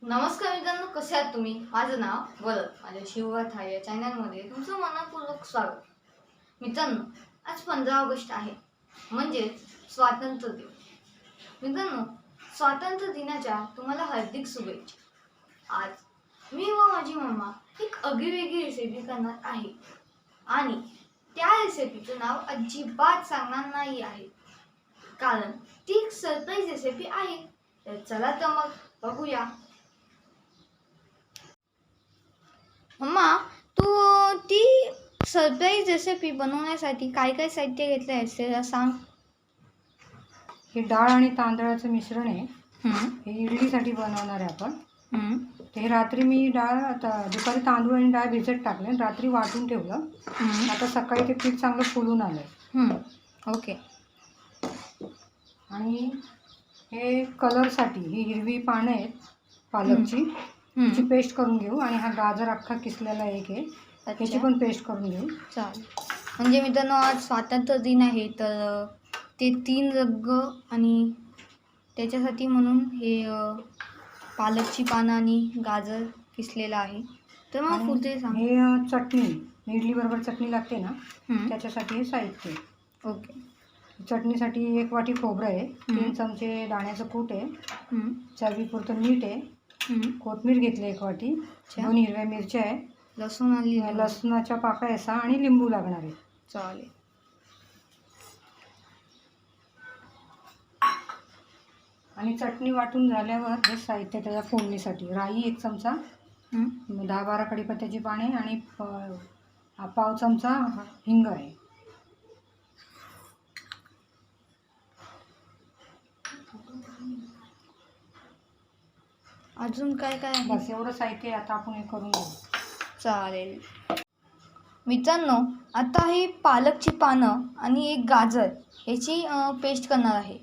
नमस्कार मित्रांनो, कसे आहात तुम्ही? माझं नाव वरद. माझ्या शिवगाथा या चॅनलमध्ये तुमचं मनपूर्वक स्वागत. मित्रांनो, आज 15 ऑगस्ट आहे, म्हणजेच स्वातंत्र्य दिन. मित्रांनो, स्वातंत्र्य दिनाच्या तुम्हाला हार्दिक शुभेच्छा. आज मी व माझी मम्मा एक आगळीवेगळी रेसिपी करणार आहे आणि त्या रेसिपीचं नाव अजिबात सांगणार नाही आहे, कारण ती एक सरप्राईज रेसिपी आहे. तर चला तर मग बघूया. मम्मा, तू ती सरप्राईज रेसिपी बनवण्यासाठी काय काय साहित्य घेतलं आहेस ते सांग. हे डाळ आणि तांदळाचं मिश्रण आहे. हम्म, हे इडलीसाठी बनवणार आहे आपण. हम्म, ते रात्री मी दुपारी तांदूळ आणि डाळ भिजत टाकले, रात्री वाटून ठेवलं. हम्म, आता सकाळी ते पीठ चांगलं फुलून आलं. हम्म. ओके. आणि हे कलरसाठी ही हिरवी पानं आहेत पालकची, त्याची पेस्ट करून घेऊ. आणि हा गाजर अख्खा किसलेला एक आहे, त्याची पण पेस्ट करून घेऊ. चालेल. म्हणजे मित्रांनो, आज स्वातंत्र्य दिन आहे, तर ते 3 रंग आणि त्याच्यासाठी म्हणून हे पालकची पानं आणि गाजर किसलेलं आहे. तर मग आणि पुढे सांग. हे चटणी, इडली बरोबर चटणी लागते ना, हम्म, त्याच्यासाठी हे साहित्य. ओके. चटणीसाठी 1 वाटी खोबरं आहे, 3 चमचे दाण्याचं कूट आहे, हम्म, चवीपुरतं मीठ आहे, हम्म. कोथिंबीर घेतली 1 वाटी, 2 हिरव्या मिरच्या आहे, लसूण आली. लसणाच्या पाकळ्या 6 आणि लिंबू लागणार आहे. चालेल. आणि चटणी वाटून झाल्यावर हे साहित्य त्याच्या फोडणीसाठी: राई 1 चमचा, 10-12 कढीपत्त्याची पाने आणि पाव चमचा हिंग आहे. अजून काय काय आहे? बस एवढं साहित्य आता आपण हे करून घेऊ. चालेल. मित्रांनो, आता हे पालकची पानं आणि एक गाजर याची पेस्ट करणार आहे.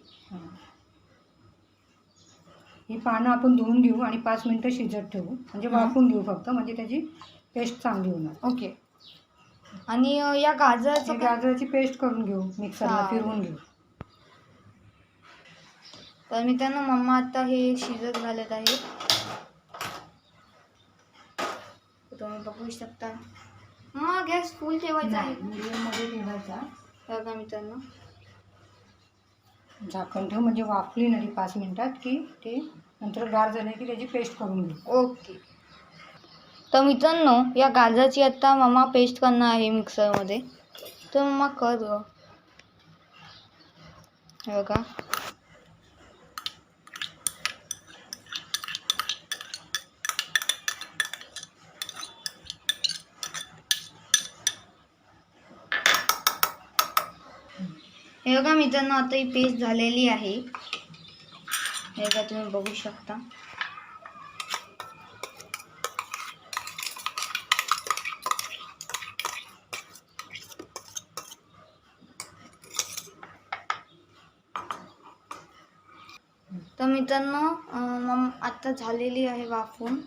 ही पानं आपण धुवून घेऊ आणि 5 मिनटं शिजत ठेवू, म्हणजे वाफून घेऊ फक्त, म्हणजे त्याची पेस्ट चांगली होणार. ओके. आणि या गाजराचं गाजराची पेस्ट करून घेऊ, मिक्सरला चालेल. फिरवून घेऊ. तर मित्रांनो, मम्मा आता हे शिजत घालत आहे, तुम्ही बघू शकता. मग गॅस फुल ठेवायचा आहे. मीडियममध्ये ठेवायचा. बघा मित्रांनो, झाकण ठेव, म्हणजे वाफली ना ती 5 मिनिटात की ते नंतर गार झाले की त्याची पेस्ट करून घेऊ. ओके. तर मित्रांनो, या गाजराची आता मम्मा पेस्ट करणार आहे मिक्सरमध्ये. तर मम्मा कर गं. हे बघा. हे बघा मित्रांनो, आता ही पेस्ट झालेली आहे. हे बघा, तुम्ही बघू शकता. तर मित्रांनो, मग आता झालेली आहे वाफून,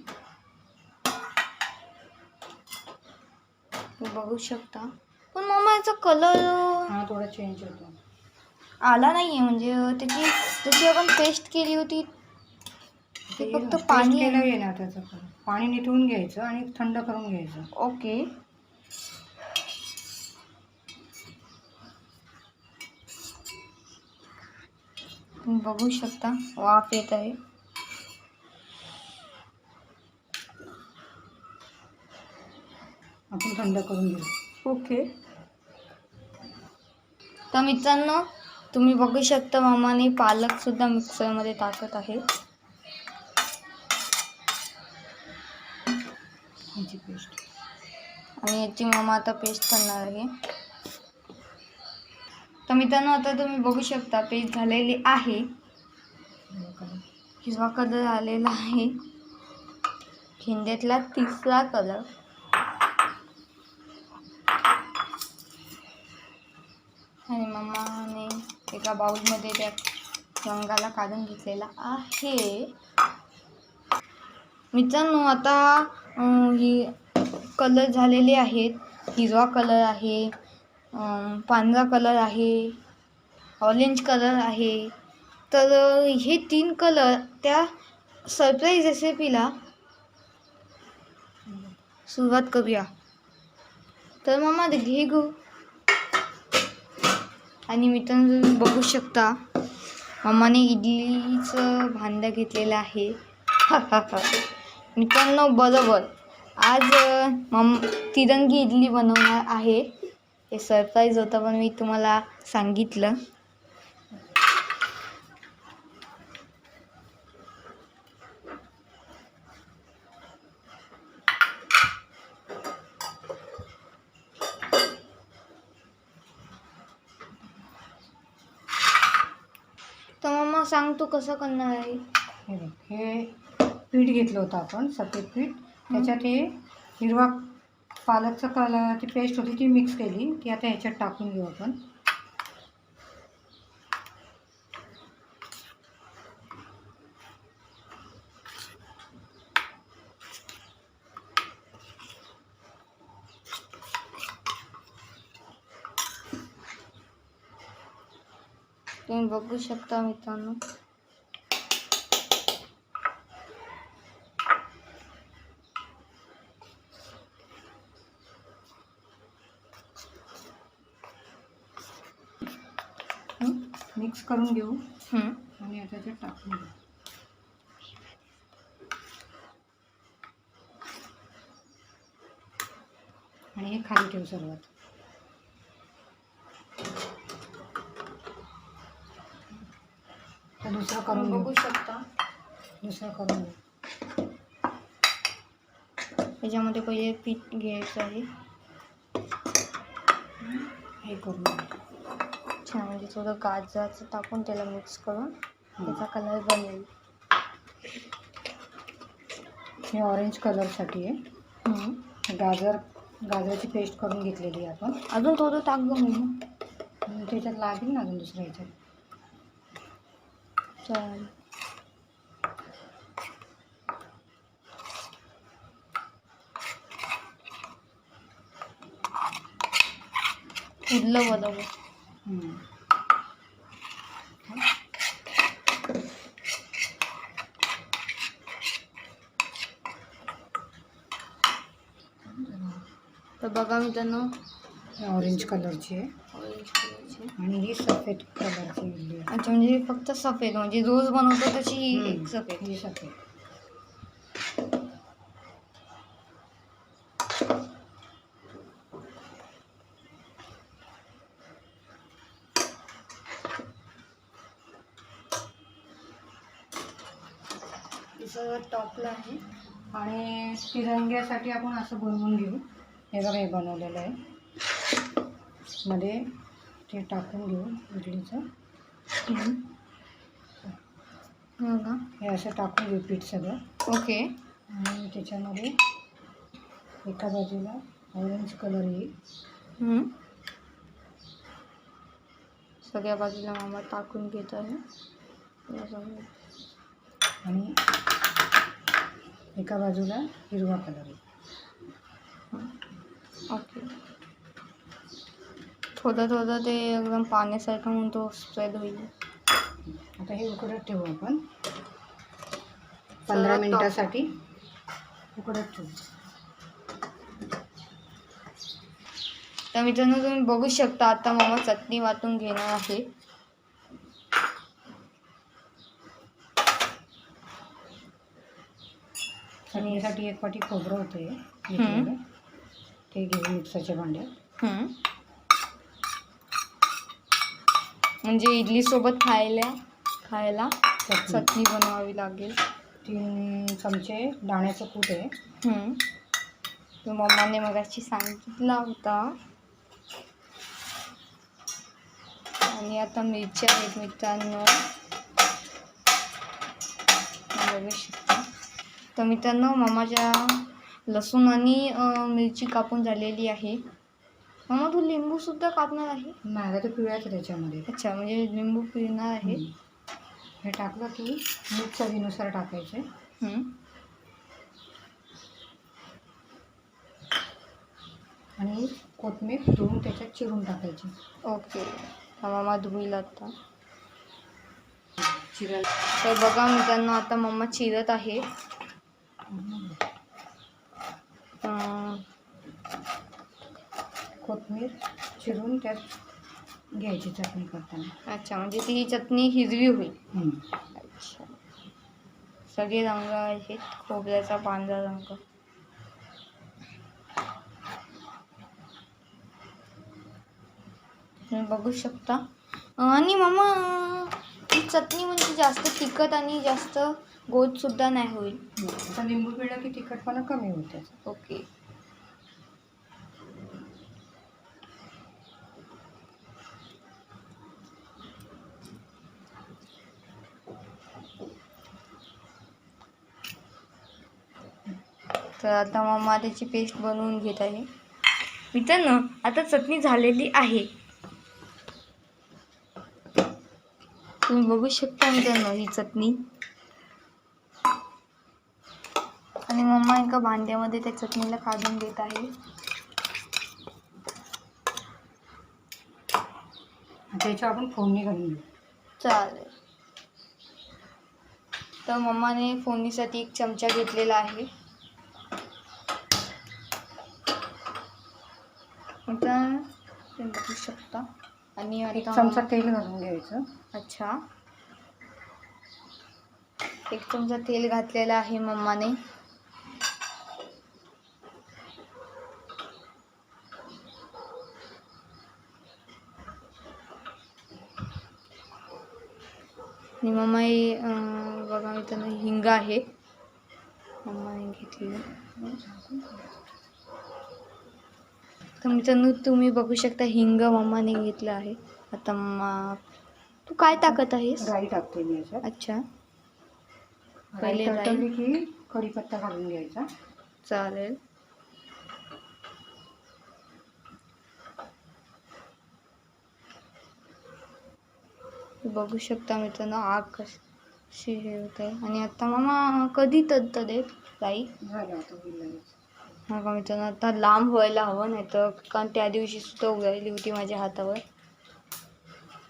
तुम्ही बघू शकता. पण मम्मा याचा कलर हा थोडा चेंज होतो. आला नाहीये, म्हणजे त्याची आपण पेस्ट केली होती ते फक्त पेस्ट पाणी केलं आहे ना, त्याचं पाणी निथळून घ्यायचं आणि थंड करून घ्यायचं. ओके. तुम्ही बघू शकता, वाफ येत आहे. आपण थंड करून घेऊ. ओके. तर मित्रांनो, तुम्ही बघू शकता, मामाने पालक सुद्धा मिक्सरमध्ये टाकत आहे. याची पेस्ट. आणि याची मामा आता पेस्ट करणार आहे. तर मित्रांनो, आता तुम्ही बघू शकता पेस्ट झालेली आहे. हिरवा कलर आलेला आहे, हिंद्यातला 3रा कलर. आणि मम्माने एका बाउलमध्ये त्या रंगाला काढून घेतलेला आहे. मित्रांनो, आता ही कलर झालेले आहेत. हिरवा कलर आहे, पांढरा कलर आहे, ऑरेंज कलर आहे. तर हे 3 कलर त्या सरप्राईज रेसिपीला सुरुवात करूया. तर मम्मा घे गो. आणि मित्रांनो तुम्ही बघू शकता मम्माने इडलीचं भांडं घेतलेलं आहे. मित्रांनो बरोबर आज तिरंगी इडली बनवणार आहे. हे सरप्राईज होतं पण मी तुम्हाला सांगितलं. तर मम्मा सांग तू कसं करणार आहे. हे बघ, हे पीठ घेतलं होतं आपण सफेद पीठ. त्याच्यात हे हिरवा पालकचं कलरची पेस्ट होती ती मिक्स केली. ती आता ह्याच्यात टाकून घेऊ आपण. तुम्ही बघू शकता मित्रांनो. मिक्स करून घेऊ हम्म. आणि आता त्याच्यात टाकून घेऊ. आणि हे खाली ठेवू सर्वात. तर दुसरं करून बघू घेऊ. शकता दुसरं करून घेऊ. त्याच्यामध्ये पहिले पीठ घ्यायचं आहे. हे करून घेऊ. छान म्हणजे थोडं गाजराचं टाकून त्याला मिक्स करून त्याचा कलर बनेल. हे ऑरेंज कलरसाठी आहे. गाजराची पेस्ट करून घेतलेली आहे आपण. अजून थोडं टाक गं मग. आणि त्याच्यात लागेल ना अजून दुसऱ्या ह्याच्यात. चालेल. उरलं बरोबर. तर बघा मित्रांनो ऑरेंज कलरची आहे ऑरेंज कलरची. आणि ही सफेद कलरची इडली आहे. अच्छा म्हणजे फक्त सफेद म्हणजे रोज बनवतो तशी ही एक सफेद. ही सफेद. सगळं टॉपला आहे. आणि तिरंग्यासाठी आपण असं बनवून घेऊ. हे बघा हे बनवलेलं आहे. मध्ये ते टाकून घेऊ इडलीचं. हो का. हे असं टाकून घेऊ पीठ सगळं. ओके. आणि त्याच्यामध्ये एका बाजूला ऑरेंज कलर येईल. सगळ्या बाजूला मामा टाकून घेत आहे. आणि एका बाजूला हिरवा कलर येईल. ओके. थोडं ते एकदम पाण्यासारखं म्हणून तो स्प्रेड होईल. आता हे उकडत ठेवू आपण 15 मिनिटासाठी. उकडत ठेवू. तर मित्रांनो तुम्ही बघू शकता आता मामा चटणी वाटून घेणार आहे. चटणीसाठी एक वाटी खोबरं होतं ते घेऊ मिक्सरच्या भांड्यात. म्हणजे इडली सोबत खायला चटणी बनवावी लागेल. 3 चमचे दाण्याचं कूट आहे. तो मम्माने मगाशी सांगितला होता. आणि आता मिरच्या आहेत मित्रांनो बघू शकता. तर मित्रांनो मम्माच्या लसूण आणि मिरची कापून झालेली आहे. मम्मा तू लिंबू सुद्धा कापणार आहे. नाही ते पिळायचं त्याच्यामध्ये. अच्छा म्हणजे लिंबू पिळणार आहे. हे टाकलं की मीठ चवीनुसार टाकायचे. आणि कोथिंबीर धुवून त्याच्यात चिरून टाकायची. ओके. मामा धुईल आता. चिरायला. तर बघा मित्रांनो, आता मम्मा चिरत आहे. कोथिंबीर चिरून त्यात घ्यायची चटणी करताना. अच्छा, म्हणजे ती चटणी हिरवी होईल. अच्छा, सगळे रंग आहेत, खोबऱ्याचा पांढरा रंग. तुम्ही बघू शकता. आणि मम्मा, ही चटणी म्हणजे जास्त तिखट आणि जास्त गोड सुद्धा नाही होईल. आता लिंबू पिळलं की तिखटपणा कमी होते. ओके. तर आता मम्मा त्याची पेस्ट बनवून घेत आहे. मित्रांनो, आता चटणी झालेली आहे. तुम्ही बघू शकता मित्रांनो ही चटणी. आणि मम्मा एका भांड्यामध्ये त्या चटणीला काढून घेत आहे. त्याच्या आपण फोडणी घालून घेऊ. चालेल. तर मम्माने फोडणीसाठी एक चमचा घेतलेला आहे. आता तुम्ही बघू शकता. आणि एक आता चमचा तेल घालून घ्यायचं. अच्छा, एक चमचा तेल घातलेला आहे मम्माने. आणि मम्मा हे बघा मित्रांनो, हिंग आहे मम्माने घेतलेलं. तर मित्रांनो, तुम्ही बघू शकता हिंग मम्माने घेतलं आहे. आता मम्मा, तू काय टाकत आहेस? राई टाकते मी याच्यात. अच्छा, राई पहिले राई. तळतळली की कढीपत्ता घालून घ्यायचा. चालेल. बघू शकता मित्रांनो, आग कशी हे होत आहे. आणि आता मम्मा कधी तळते राई? झालं आता होईल. हा का मित्रांनो, आता लांब व्हायला हवं, नाही तर कारण त्या दिवशी सुद्धा उगायली होती माझ्या हातावर.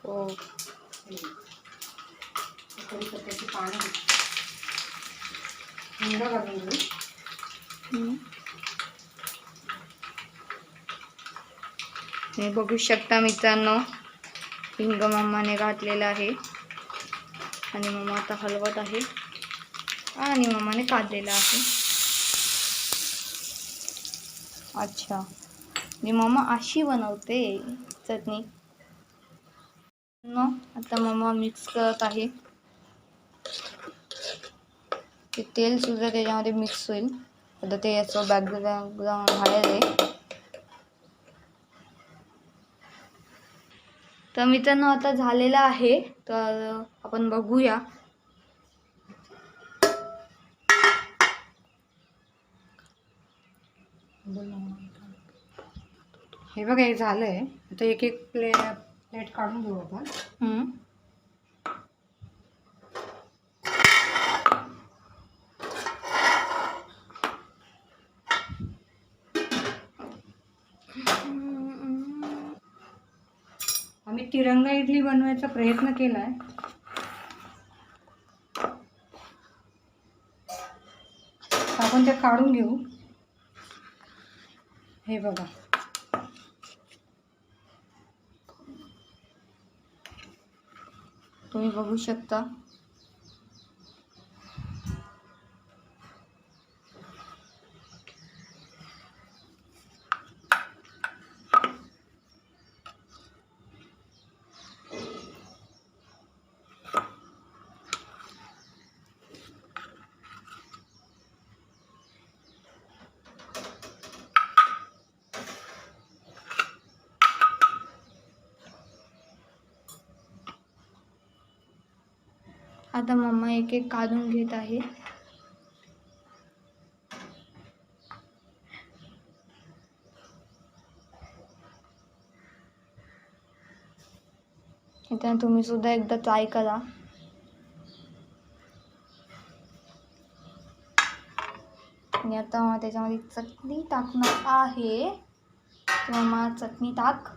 हो. कढीपत्त्याची पानं हिंग घालून घेऊ. हे बघू शकता मित्रांनो, हिंग मम्माने घातलेला आहे. आणि मम्मा आता हलवत आहे. आणि मम्माने काढलेला आहे. अच्छा, आणि मम्मा अशी बनवते चटणी. आता मम्मा मिक्स करत आहे. ते तेल सुद्धा त्याच्यामध्ये मिक्स होईल. आता ते याचं बॅकग्राऊंड बाहेर आहे. तर मित्रांनो, आता झालेला आहे. तर आपण बघूया. हे बघा, हे झालंय. आता एक एक प्लेट काढून घेऊ आपण. आम्ही तिरंगा इडली बनवायचा प्रयत्न केलाय. आपण ते काढून घेऊ. हे बघा, तुम्ही बघू शकता. आता मम्मा एक एक काढून घेत आहे. आता तुम्ही सुद्धा एकदा ट्राय करा. आणि आता त्याच्यामध्ये चटणी टाकणार आहे. तर मम्मा चटणी टाक.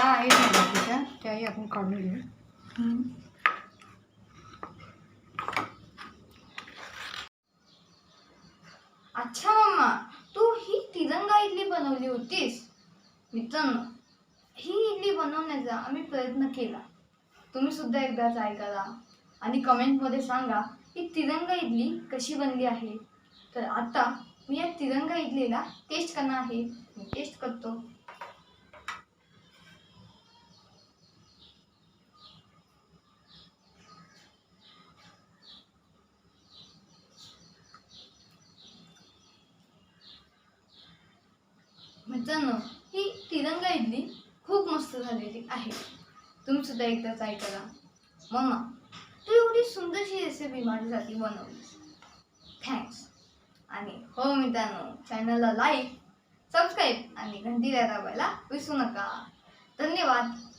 आहेत ना बाकीच्या, त्याही आपण काढून घेऊ. अच्छा मम्मा, तू ही तिरंगा इडली बनवली होतीस. मित्रांनो, ही इडली बनवण्याचा आम्ही प्रयत्न केला. तुम्ही सुद्धा एकदा ट्राय करा आणि कमेंटमध्ये सांगा ही तिरंगा इडली कशी बनली आहे. तर आता मी या तिरंगा इडलीला टेस्ट करणार आहे. मी टेस्ट करतो. मित्रांनो, ही तिरंगा इडली खूप मस्त झालेली आहे. तुम्ही सुद्धा एकदा ट्राय करा. मम्मा, तू एवढी सुंदरशी रेसिपी माझ्यासाठी बनवलीस. थँक्स. आणि हो मित्रांनो, चॅनलला लाईक, सबस्क्राईब आणि घंटी दाबायला विसरू नका. धन्यवाद.